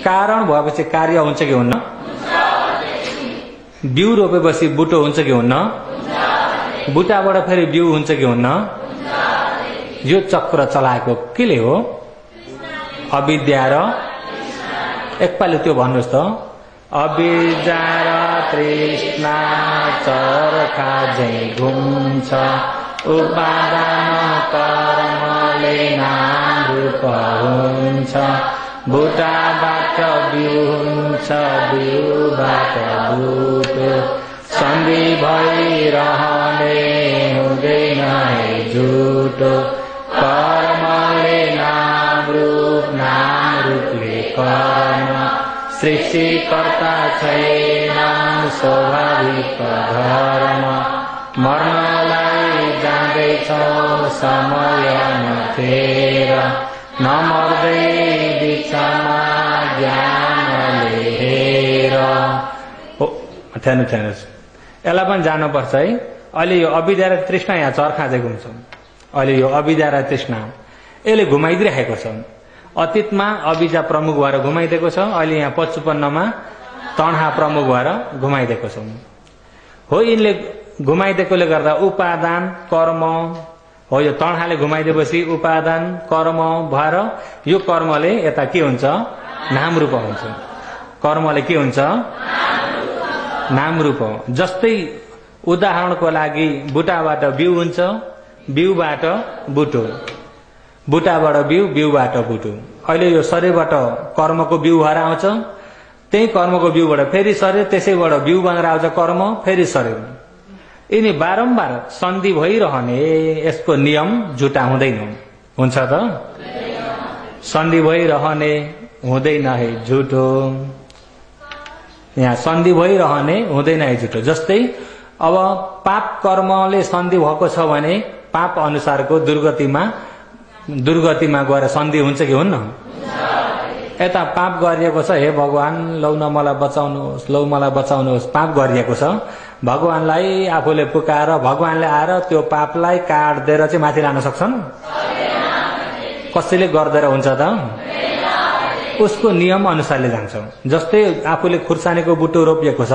कारण भएपछि कार्य हुन्छ कि हुन्न? बिउ रोपेपछि बुटो हुन्छ कि हुन्न? बुटाबाट फेरि बिउ हुन्छ कि हुन्न? यो चक्र चलाएको केले हो? अविद्या र एकपालि त्यो भन्नुहोस् त। अविद्या र तृष्णा चरखा झै घुम्छ, उपादान कर्मले नाम रूप हुन्छ, बुटाबाट बिउ हुन्छ, बिउबाट बुटो, सन्धि भइरहने हुँदैन झुटो, कर्मले नाम रूपले कर्म, सृष्टिकर्ता छैन स्वाभाविक धर्म, मर्नलाई जाँदैछौ समय नथेर, नमर्दै बिचमा ज्ञानले हेर। हेर्नुहोस्, यसलाई पनि जान्नुपर्छ है। अहिले यो अविद्या र तृष्णा यहाँ चर्खा चाहिँ घुम्छ। अहिले यो अविद्या र तृष्णा यसले घुमाइदिइरहेको छ। अतीतमा अविद्या प्रमुख भएर घुमाइदिएको छ, अहिले यहाँ 55मा तणहा प्रमुख भएर घुमाइदिएको छ। हो, यिनले घुमाइदिएकोले गर्दा उपादान कर्म हो, यो तणहाले घुमाइदिएपछि उपादान कर्म भएर यो कर्मले यता के हुन्छ? नाम रूप हुन्छ। कर्मले के हुन्छ? नाम रूप। जस्तै उदाहरणको लागि बुटाबाट बिउ हुन्छ, बिउबाट बुटो, बुटाबाट बिउ, बिउबाट बुटो। अहिले यो शरीरबाट कर्मको बिउ भएर आउँछ, त्यही कर्मको बिउबाट फेरि शरीर, त्यसैबाट बिउ बनेर आउँछ कर्म, फेरि शरीर। यिनी बारम्बार सन्धि भइरहने, यसको नियम झुटा हुँदैन। हुन्छ त? सन्धि भइरहने हुँदैन है झुटो। यहाँ सन्धि भइरहने हुँदैन है झुटो। जस्तै अब पाप कर्मले सन्धि भएको छ भने पाप अनुसारको दुर्गतिमा गएर सन्धि हुन्छ कि हुन्न? यता पाप गरिएको छ, हे भगवान लौ न मलाई बचाउनुहोस्, लौ मलाई बचाउनुहोस्, पाप गरिएको छ। भगवानलाई आफूले पुकाएर भगवानले आएर त्यो पापलाई काट्दिएर चाहिँ माथि लान सक्छन्? कसैले गर्दैन हुन्छ त? उसको नियम अनुसारले जान्छ। जस्तै आफूले खुर्सानीको बुटो रोपिएको छ,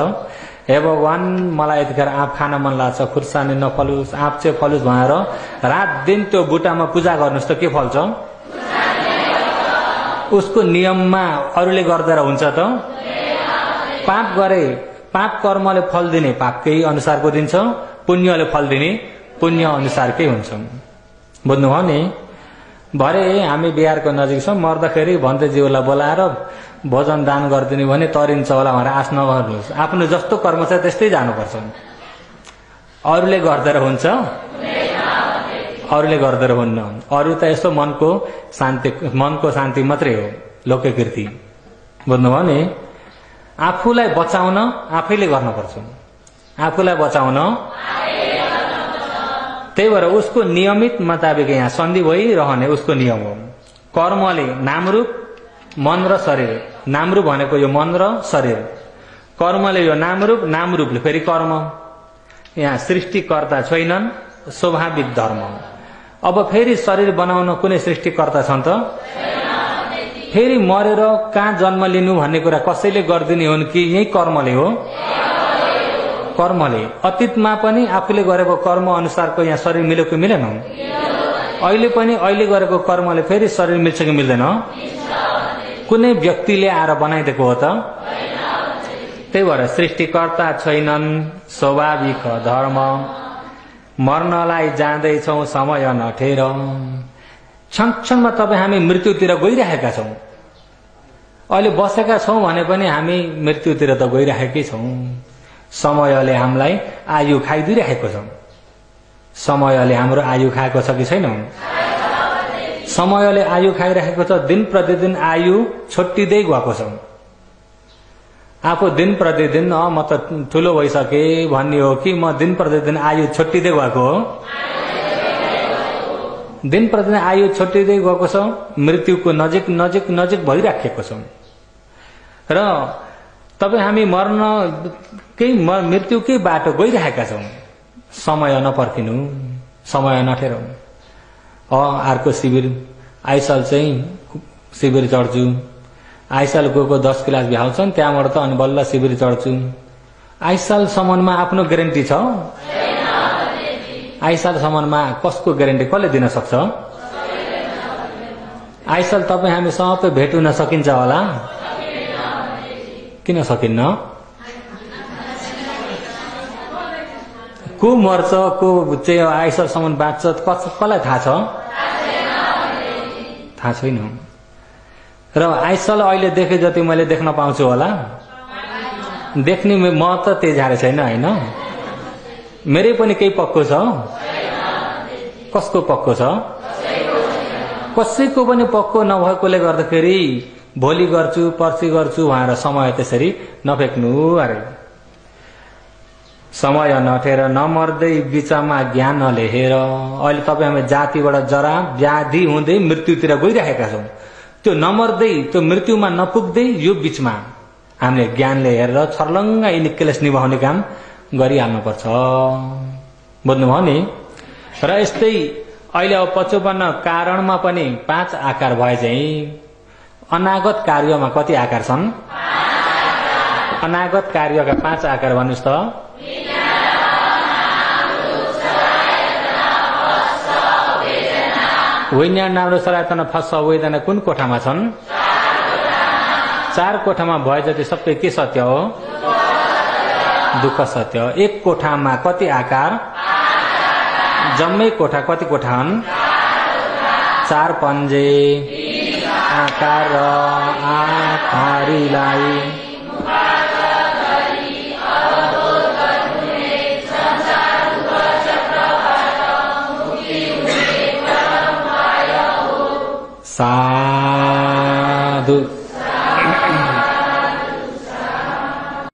हे भगवान मलाई यतिखेर आँप खान मन लाग्छ, खुर्सानी नफलोस्, आँप चाहिँ फलोस् भनेर रात दिन त्यो बुटामा पूजा गर्नुहोस् त के फल्छ? उसको नियममा अरूले गर्दा हुन्छ त? पाप गरे पाप कर्मले फल दिने पापकै अनुसारको दिन्छ, पुण्यले फल दिने पुण्य अनुसारकै हुन्छ। बुझ्नुभयो नि? भरे हामी बिहारको नजिक छौँ, मर्दाखेरि भन्तेज्यूलाई बोलाएर भोजन दान गरिदिने भने तरिन्छ होला भनेर आश नगर्नुहोस्। आफ्नो जस्तो कर्म छ त्यस्तै जानुपर्छ। अरूले गर्दा हुन्छ, अरूले गर्दा हुन्न। अरू त यसो मनको शान्ति मात्रै हो, लोककृति। बुझ्नुभयो नि? आफूलाई बचाउन आफैले गर्नुपर्छ। आफूलाई बचाउन त्यही भएर उसको नियमित मुताबिक यहाँ सन्धि भइरहने उसको नियम हो। कर्मले नामरूप, मन र शरीर। नामरूप भनेको यो मन र शरीर, कर्मले यो नामरूपले फेरि कर्म। यहाँ सृष्टिकर्ता छैनन्, स्वाभाविक धर्म। अब फेरि शरीर बनाउन कुनै सृष्टिकर्ता छन् त? फेरि मरेर कहाँ जन्म लिनु भन्ने कुरा कसैले गरिदिने हुन् कि यही कर्मले हो? कर्मले। अतीतमा पनि आफूले गरेको कर्म अनुसारको यहाँ शरीर मिल्यो कि मिलेन? अहिले पनि अहिले गरेको कर्मले फेरि शरीर मिल्छ कि मिल्दैन? कुनै व्यक्तिले आएर बनाइदिएको हो त? त्यही भएर सृष्टिकर्ता छैनन्, स्वाभाविक धर्म। मर्नलाई जाँदैछौ समय नठेर। क्षणक्षणमा तपाईँ हामी मृत्युतिर गइरहेका छौँ। अहिले बसेका छौँ भने पनि हामी मृत्युतिर त गइरहेकै छौँ। समयले हामीलाई आयु खाइदिइरहेको छ। समयले हाम्रो आयु खाएको छ कि छैन? समयले आयु खाइरहेको छ। दिन प्रतिदिन आयु छोटिँदै गएको छ। आफू दिन प्रतिदिन म त ठुलो भइसके भन्ने हो कि म दिन प्रतिदिन आयु छोटिँदै गएको हो? दिन प्रतिदिन आयु छोटिँदै गएको छ। मृत्युको नजिक नजिक नजिक भइराखेको छ। र तपाईँ हामी मृत्युकै बाटो गइरहेका छौँ। समय नपर्खिनु, समय नठेरौँ। अर्को शिविर आइसाल चाहिँ शिविर चढ्छु, आइसाल गएको 10 क्लास भ्याउँछन्, त्यहाँबाट त अनि बल्ल शिविर चढ्छु। आइसालसम्ममा आफ्नो ग्यारेन्टी छ? आइसालसम्ममा कसको ग्यारेन्टी कसले दिन सक्छ? आइसाल तपाईँ हामी सबै भेट हुन सकिन्छ होला? किन सकिन्न? को मर्छ, को चाहिँ आइसालसम्म बाँच्छ, कसलाई थाहा छ? थाहा छैन। र आइसाल अहिले देखे जति मैले देख्न पाउँछु होला? देख्ने म त त्यही झारे छैन होइन। मेरै पनि केही पक्को छ? कसको पक्को छ? कसैको पनि पक्को नभएकोले गर्दाखेरि भोलि गर्छु पर्सि गर्छु भनेर समय त्यसरी नफेक्नु अरे। समय नठेर नमर्दै बिचमा ज्ञान नलेखेर अहिले तपाईँ हामी जातिबाट जरा व्याधि हुँदै मृत्युतिर गइरहेका छौँ। त्यो नमर्दै त्यो मृत्युमा नपुग्दै यो बीचमा हामीले ज्ञानले हेरेर छर्लङ्ग यिनी क्लेश निभाउने काम गरिहाल्नुपर्छ। बुझ्नुभयो नि? र यस्तै अहिले अब 55 कारणमा पनि 5 आकार भए चाहिँ अनागत कार्यमा कति आकार छन्? अनागत कार्यका 5 आकार भन्नुस् त? विज्ञान नाम्रो सरायतना फस्स वेदना कुन कोठामा छन्? 4 कोठामा भए जति सबै के सत्य हो? दुःख सत्य हो। 1 कोठामा कति आकार? जम्मै कोठा कति कोठा हुन्? 4 पन्जे आकार र आकारीलाई